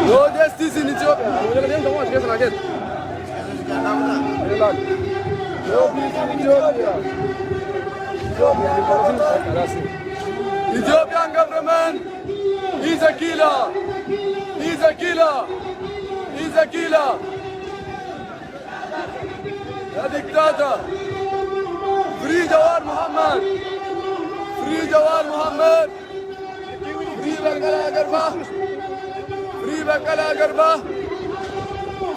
No justice in Ethiopia. No peace in Ethiopia. Ethiopian government is a killer. He's a killer. He's a killer. A dictator. Free Jawar Muhammad. Free Jawar Muhammad. Free Bangala Garba. Free Bangala Garba.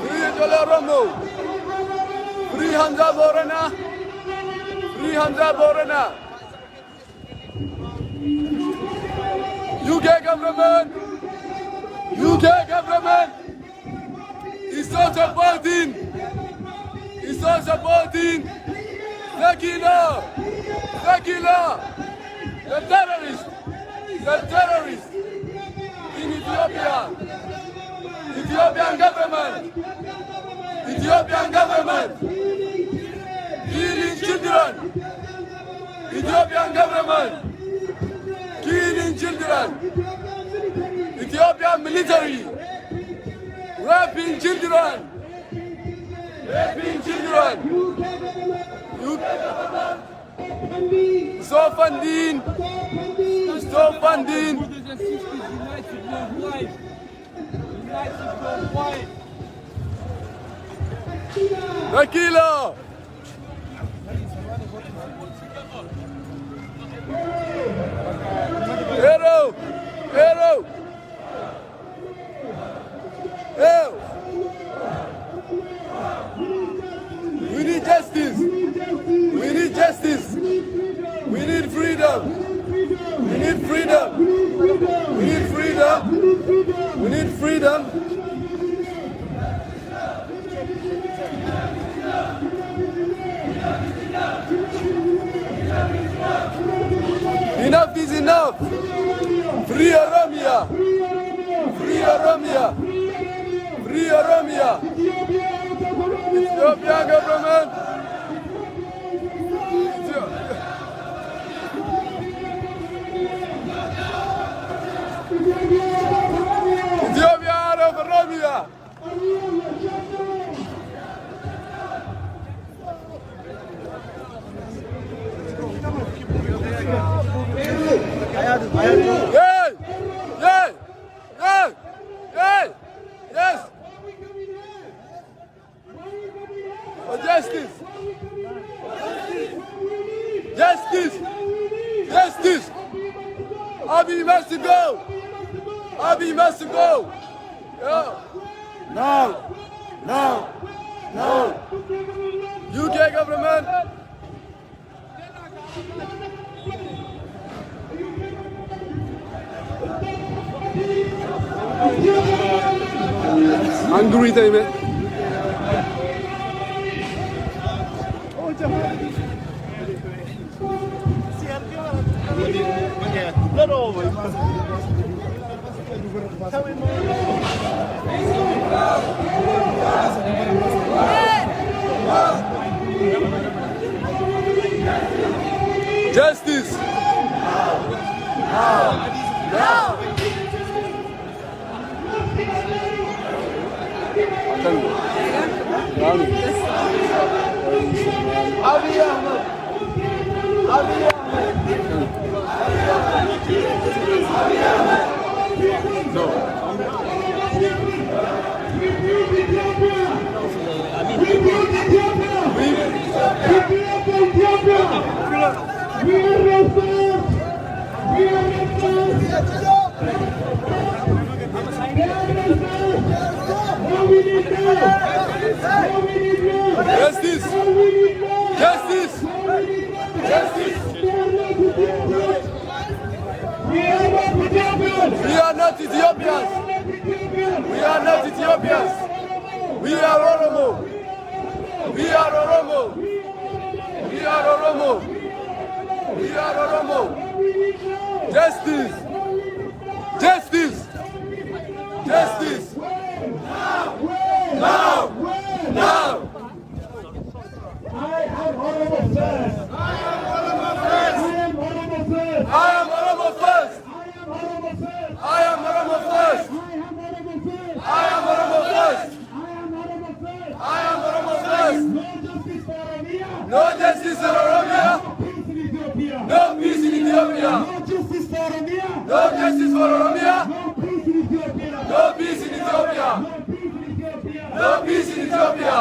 Free Jola Romo. Free Hamza Borana. Free Hamza Borana. UK government. UK government is not supporting. Is not supporting the killer. The killer. The terrorist. The terrorist in Ethiopia. Ethiopian government. Ethiopian government. Killing children. Ethiopian government. Killing children. Ethiopian military. Raping children. Raping children. Stop funding. Stop funding. The killer. Arrow. Arrow. Arrow. We need justice. We need justice. We need freedom. We need freedom. We need freedom. We need freedom. Enough is enough. Free Oromia. Free Oromia. Free Oromia. Ethiopia government. Ethiopia out of Oromia. Hey! Hey! Hey! Hey! Yes! For justice! Justice! Justice! Abiy must go! Abiy must go! Yeah. No! No! No! UK government! Angry time. Justice. Abiy Ahmed. Abiy Ahmed. No. Justice! Justice! Justice! We are not Ethiopians! We are not Ethiopians! We are Oromo! We are Oromo! We are Oromo! We are Oromo! Justice! Justice! Justice! Now. Now. I am Oromo first. I am Oromo first. I am Oromo first. I am Oromo first. I am Oromo first. I am Oromo first. I am Oromo first. I am Oromo first. No justice for Oromia. No peace in Ethiopia. No peace in Ethiopia. No justice for Oromia. No justice for Oromia. No peace in Ethiopia. No peace in Ethiopia. No peace in Ethiopia. No peace in Ethiopia.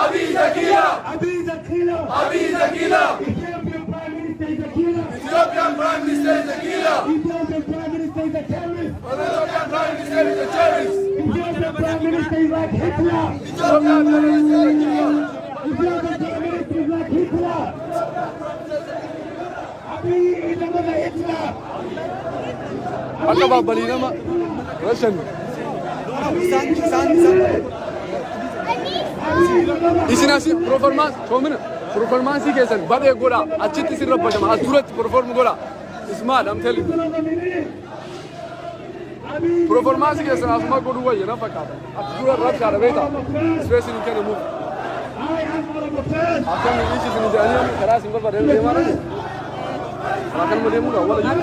Abiy is a killer. Abiy is a killer. Abiy is a killer. Ethiopian Prime Minister is a killer. Ethiopian Prime Minister is a killer. Ethiopian Prime Minister is a terrorist. Ethiopian Prime Minister is a terrorist. Ethiopian Prime Minister is like Hitler. Ethiopian Prime Minister is a killer. Ethiopian Prime Minister is like Hitler. Abiy is another Hitler. Akka babbali nama Russian. Isin asi performansi keessan badee godha achitti sin rabbashama as duratti perform godha ismaal am telling you performansi keessan asuma godhu wayya na fakkaata as dura rabshaadha beekta space hin kennamu akkami ichi sin ijaanii karaa sin barbaadee deemaa jiru akkan deemuudha wala jiru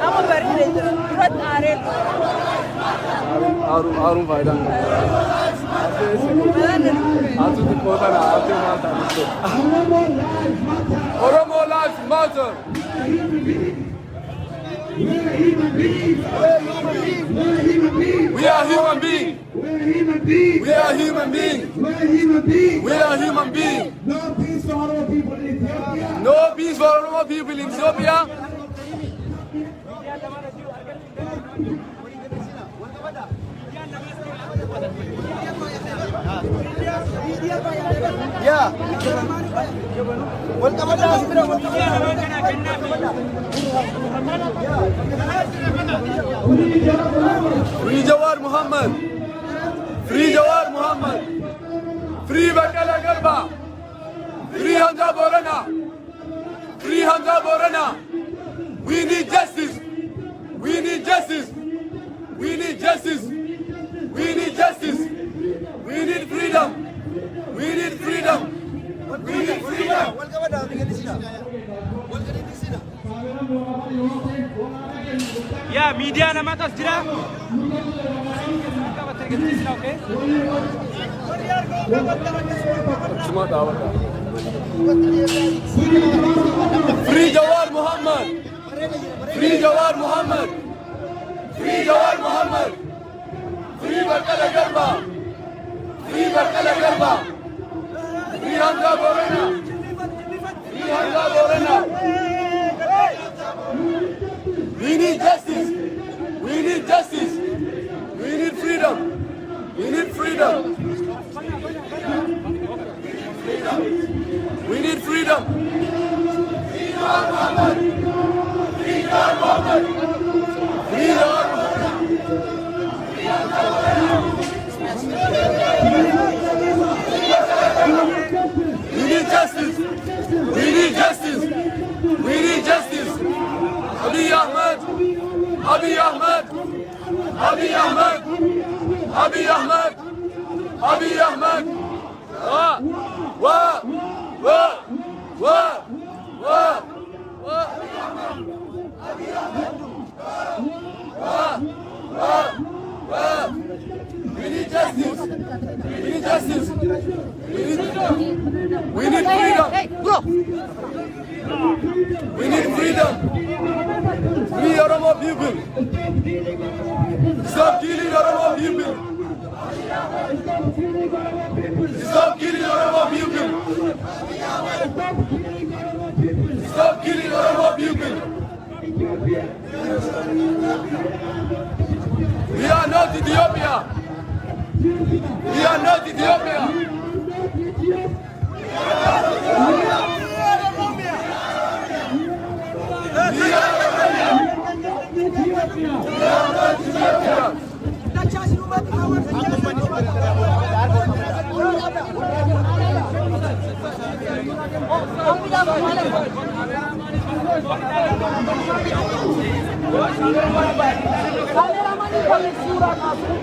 amma bareedee jira duratti aaree Harun faayidaan atutti qootana ati maata Oromo lives matter. We are human beings. We are human beings. We are human beings. No peace for Oromo people in Ethiopia. No peace for Oromo people in Ethiopia. Yeah. Free Jawar Muhammad. Free Jawar Muhammad. Free Bakala Garba. Free Hamza Borana. Free Hamza Borana. We need justice. We need justice. We need justice. We need justice. We need freedom. We need freedom. We need freedom. Ya media nama atas jira. Cuma dapat. Free Jawar Muhammad. Free Jawar Muhammad. Free Jawar Muhammad. Free Bakala Garba. Free Bakala Garba. Free Hamza Borana. Free Hamza Borana. We need justice. We need justice. We need freedom. We need freedom. We need freedom. Free Jawar Muhammad. Free Jawar Muhammad. Free Jawar Muhammad. We need justice. We need justice. We need justice. Abiy Ahmed. Abiy Ahmed. Abiy Ahmed. Abiy Ahmed. Abiy Ahmed. What? We need justice. We need justice. We need freedom. We need freedom. Free Oromo people. Stop killing Oromo people. Stop killing Oromo people. Stop killing Oromo people. We are not Ethiopia. We are not Ethiopia. Kameramanı koyun, şura kalsın.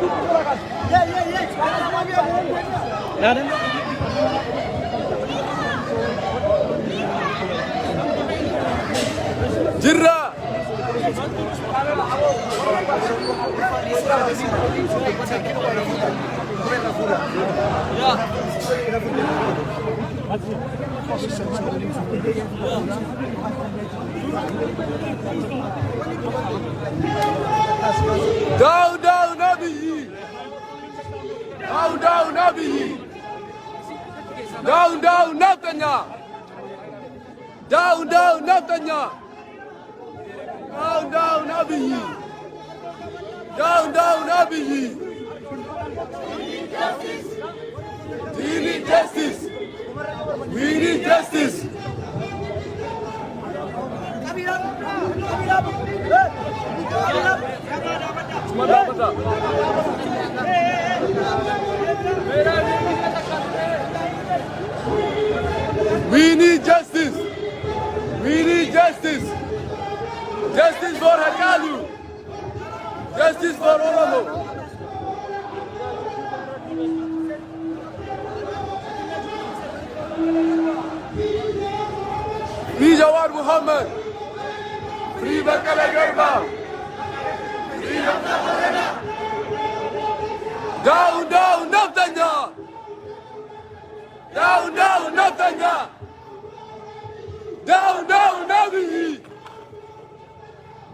Jirra. Down, down, Abiy. Down, down, Abiy. Down, down, Netanyahu. Down, down, Netanyahu. Down, down, Abiy. Down, down, Abiy. We need justice. We need justice. We need justice. We need justice. Justice for Hakalu. Justice for Oromo. Free Jawar Muhammad. Free Bakala Garba. Free Hamza Barana. Down, down, Netanyahu. Down, down, Netanyahu. Down, down, Abiy.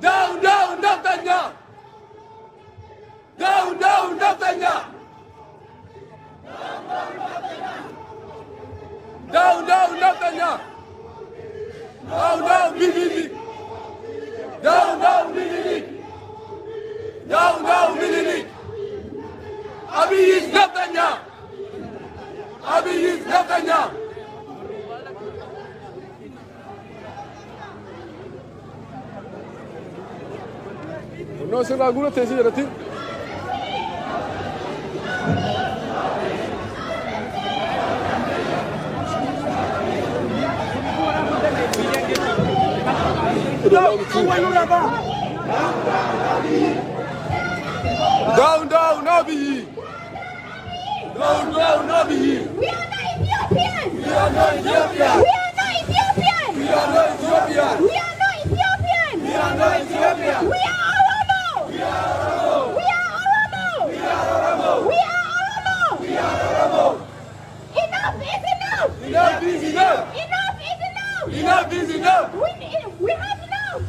Down, down, Netanyahu. Down, down, Netanyahu. Down, down, Netanyahu. Down, down, Bibi. Down, down, Bibi. Down, down, Bibi. Abiy is Netanyahu. Abiy is Netanyahu. No se la alguna te decía a ti. Down, down, Abiy. Down, down, Abiy. We are not Ethiopian. We are not Ethiopian. We are not Ethiopian. We are not Ethiopian. We are not Ethiopian. We are not Ethiopian. We are Oromo. We are Oromo. We are Oromo. We are Oromo. We are Oromo. We are Oromo. Enough is enough. Enough is enough. Enough is enough. Enough is enough. We have enough.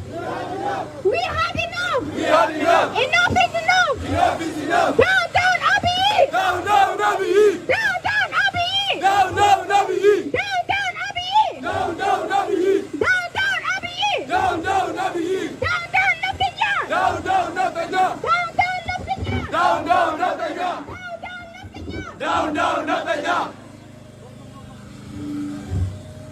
We had enough. We had enough. Enough is enough. Enough is enough. Down, down, Abiy. Down, down, Abiy. Down, down, Abiy. Down, down, Abiy. Down, down, Abiy. Down, down, Abiy. Down, down, Abiy. Down, down, Abiy. Down, down, Netanyahu. Down, down, Netanyahu. Down, down, Netanyahu. Down, down, Netanyahu. Down, down, Netanyahu.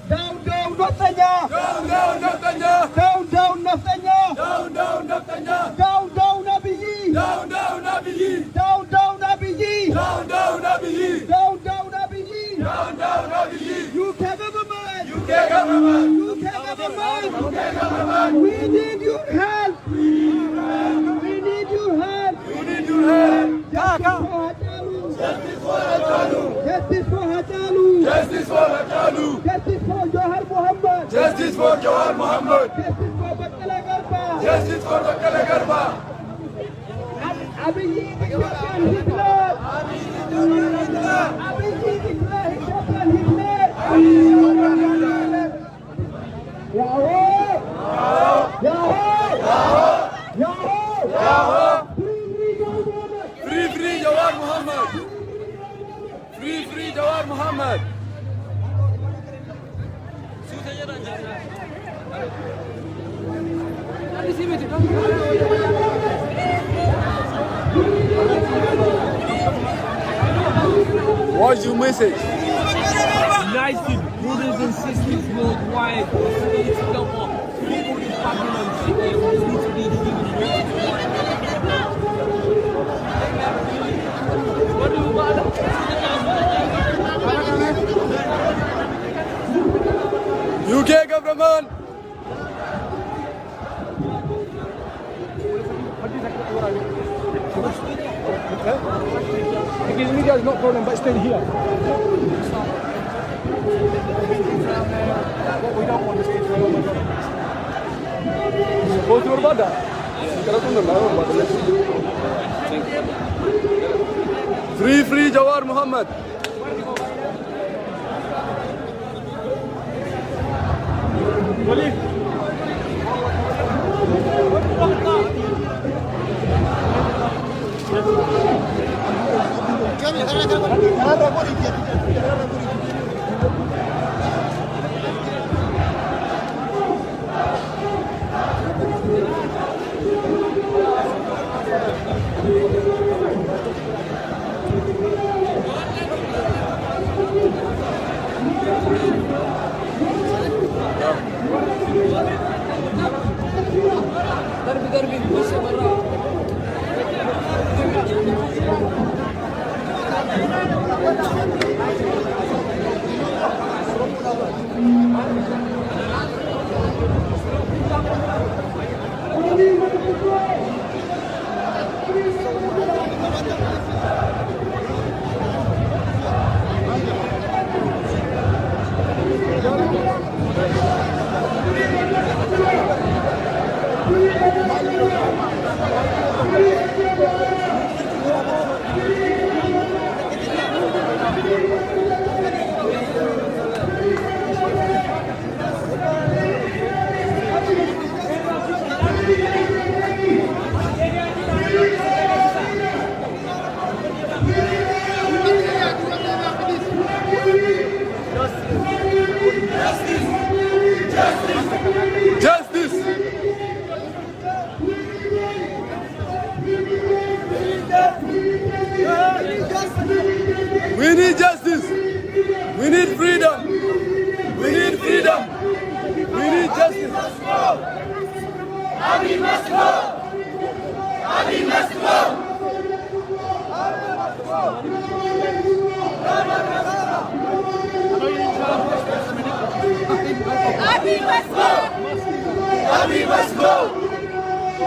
Down, down, Netanyahu! Down, down, Netanyahu. Down, down, Netanyahu! Down, down, Netanyahu. Down, down, Abiy! Down, down, Abiy. Down, down, Abiy! Down, down, Abiy. Down, down, Abiy! Down, down, Abiy. UK government! UK government. UK government! UK government. We need your help! We need your help! You need your help. Justice for Hatalu! Justice for Hatalu! Justice for Hakalu. Justice for Johar Muhammad! Justice for Jawar Muhammad. Justice for Bakala Garba! Justice for Bakala Garba. Abiy Ethiopian Hitler! Abiy Hitler! Ethiopian Hitler! Yahoo! Yahoo! Yahoo! Free, free Jawar Muhammad. Free, free Jawar Muhammad. What's your message? United brothers and sisters worldwide. We need to go on. People in Babylon, they always need to be given UK government. Because media is not problem, but still here. What we don't want is to throw over. Go to Urbada. Free Jawar Muhammad. Justice! We need justice! We need freedom! We need freedom! We need justice! Abiy must go! Abiy must go! Abiy must go! Abiy must go!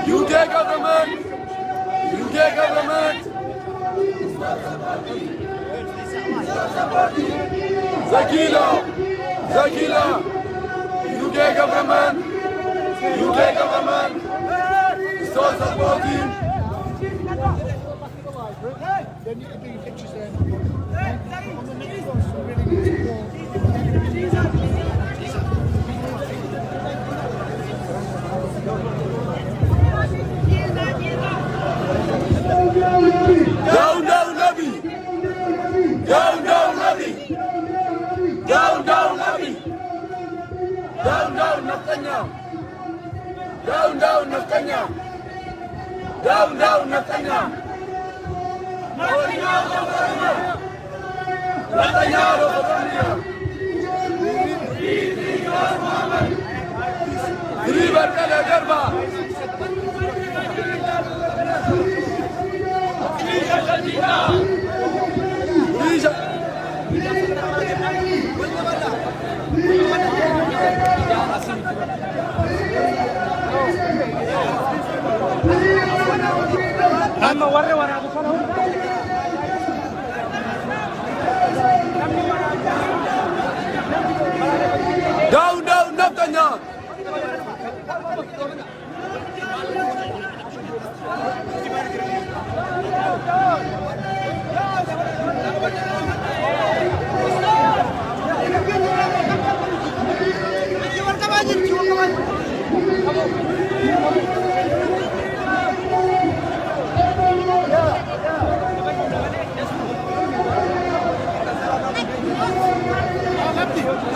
UK government! UK government! Zakila! Zakila! UK government! UK government! Start supporting! Then you can do your pictures there. Down, down, Abiy! Down, down, Abiy! Down, down, Abiy! Down, down, Netanyahu! Down, down, Netanyahu! Down, down, Netanyahu! Netanyahu, Free Barkala Garba! Down, down, Netanyahu!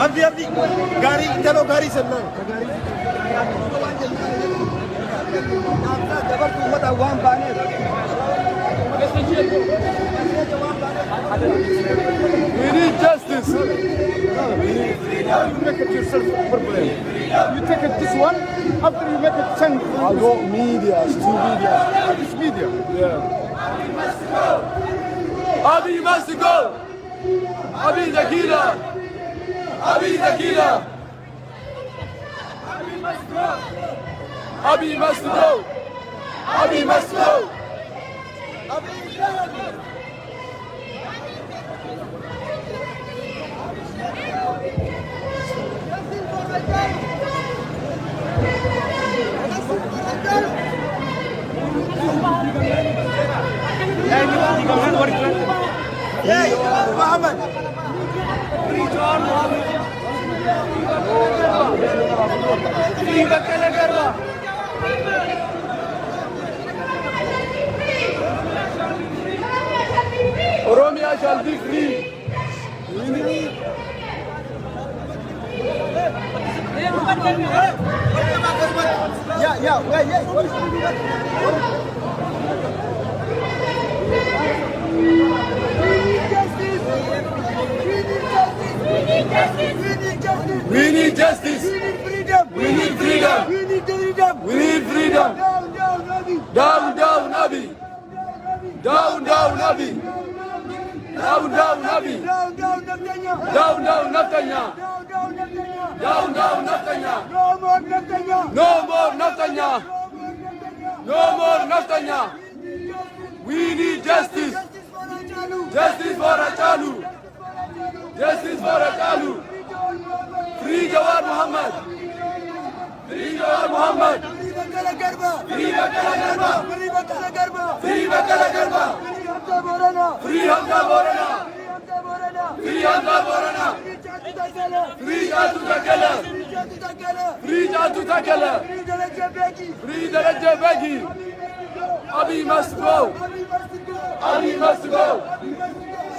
Abdi, gari, chalo gari चलना है. We need justice! You make it yourself problem. You take it this one, after you make it 10. I got media, it's two media. This media. Abiy must go! Abiy the killer! Abiy the killer! Abiy must go! Abiy must go! Oromia shall be free. We need justice. We need freedom. We need freedom. Down, down, Abiy. Down, down, Abiy. Down, down, Abiy. Down, down, Netanyahu. Down, down, Netanyahu. No more Netanyahu. No more Netanyahu. We need justice. Justice for Hachalu. Justice for Hachalu. Free Jawar Mohammed. Free Jawar Mohammed. Free Bakala Garba. Free Bakala Garba. Free Hamza Borana. Free Hamza Borana. Free Jatu Takala. Free Jatu Takala. Free Daraja Begi. Abiy must go. Abiy must go.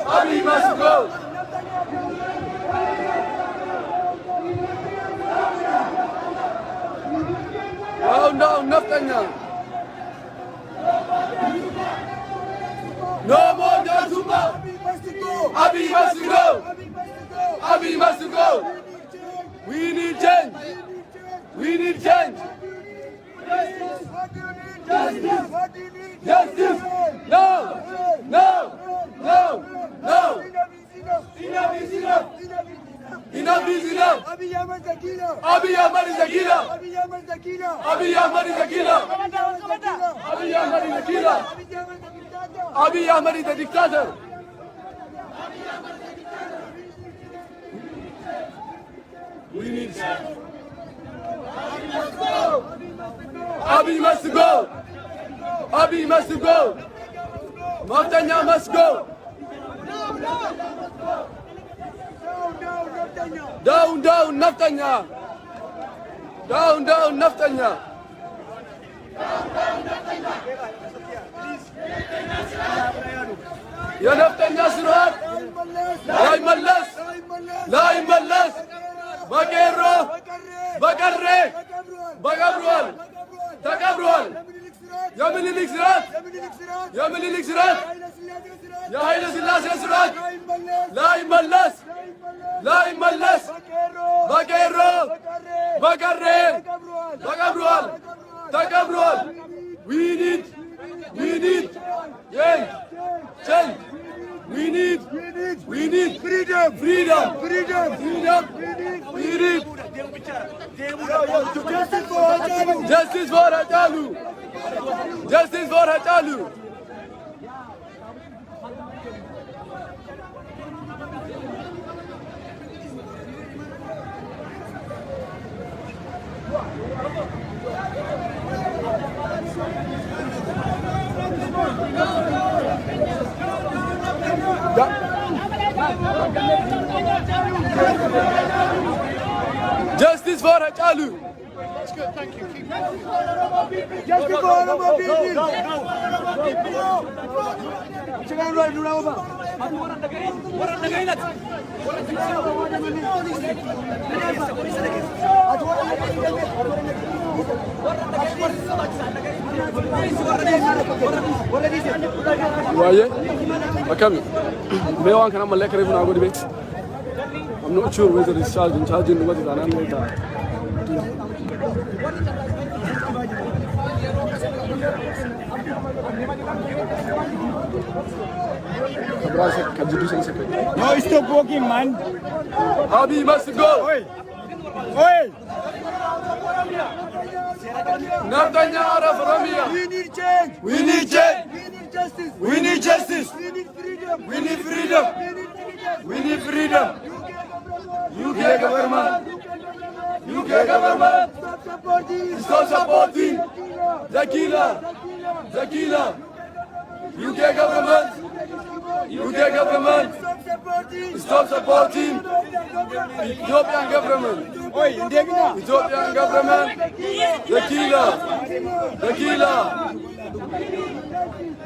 Abiy must go. Down, down, Netanyahu. No more Jazuma. Abiy must go. Abiy must go. We need change. We need change. Justice. No. No. No. No. Enough is enough. Enough is enough. Abiy Ahmed is a killer. Abiy Ahmed is a killer. Abiy Ahmed is a killer. Abiy Ahmed is a killer. Abiy Ahmed is a dictator. We need Abiy must go. Abiy must go. Netanyahu must go. Down, down, Netanyahu. Down, down, Netanyahu. يا نفتنيا سرعات لا يملس لا يملس بقرو بقري بقبرول تقبرول يا من الاكسرات يا من الاكسرات يا هيدا سلاسة سرعات لا يملس لا يملس بقرو بقري بقبرول تقبرول we need change. Change. We need freedom. Freedom. Freedom. Freedom. We need justice for Hachalu. Justice for Hachalu. Justice for Hachalu. Justice for Hachalu. That's good, thank you. Keep Justice for Oromo people. Waye, Akami. Me wan kana malaka refu na godi be. I'm not sure whether it's charging what is an later. No, stop walking, man. Abiy must go. Oi. Oi. Netanyahu out of Oromia. We need change. We need change. We need justice. We need justice. We need freedom. We need freedom. We need freedom. UK government. UK government. Stop supporting. Stop supporting. The killer. The killer. UK government, UK government, stop supporting Ethiopian government. Ethiopian government, the killer.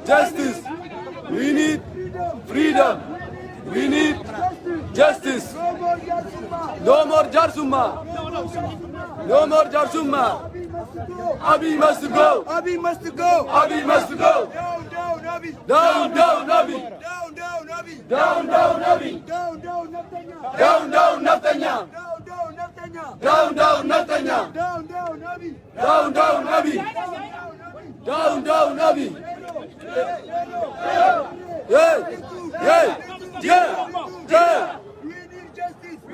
Justice. We need freedom. We need justice. No more Jarsuma. No more Jarsuma. Abiy must go. Abiy must go. Abiy must go. Down, Abiy. Down, Abiy. Down, Abiy. Down, Abiy. Down, Naftanya. Down, Down, Naftanya. Naftanya. Abiy. Down, Abiy. Down, Abiy. Yeah.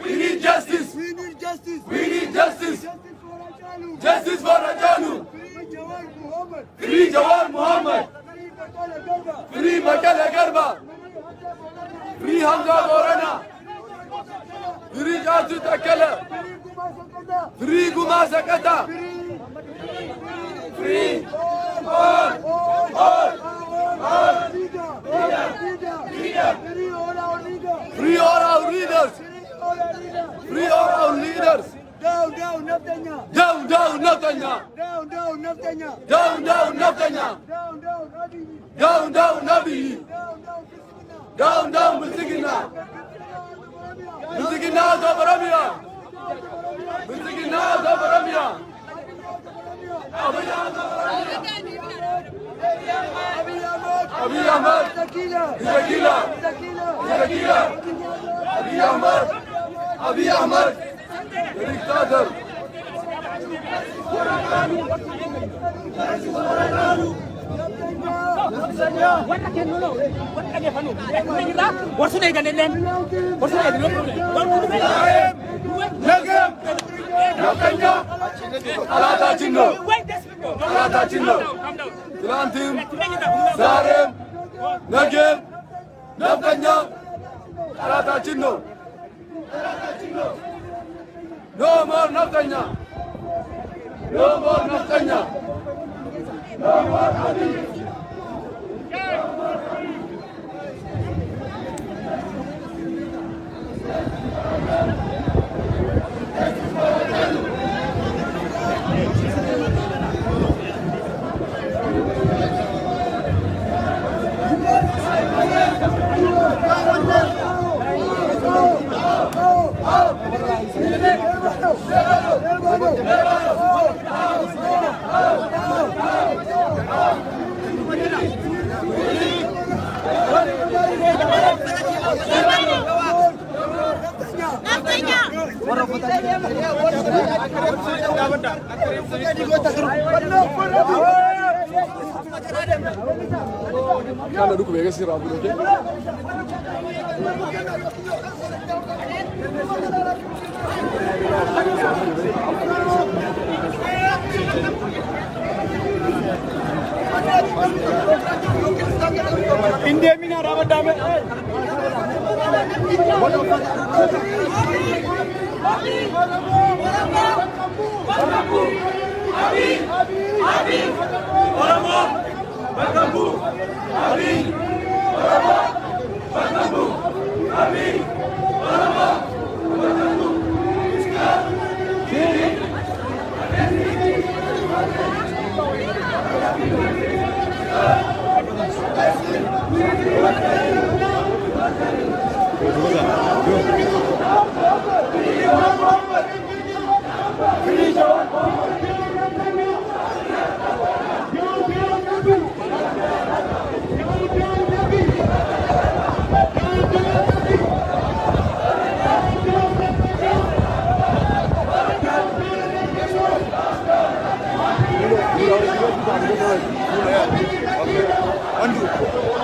We need justice. We need justice. Justice for Hachalu. Free Jawar Muhammad. Free Bakala Garba. Free Hamza Borana. Free Jasu Takala. Free Guma Sakata. Free all. Free all our leaders. Free all our leaders. Down, Naftanya. Down, Naftanya. Down, Naftanya. Down, Naftanya. Down, Abiy. Down, Bilsigina. Bilsigina Zabaramia. Bilsigina Zabaramia. Abiy Ahmed. He's a killer. Abiy Ahmed. The dictator. Naftanya. Alataችን ነው። ትናንትም ዛሬም ነገም ነፍጠኛ ጠላታችን ነው። ኖ ሞር ነፍጠኛ፣ ኖ ሞር ነፍጠኛ። Kana duk bai gasira abu ke. India mina rabat dame.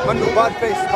Mandu, bad face.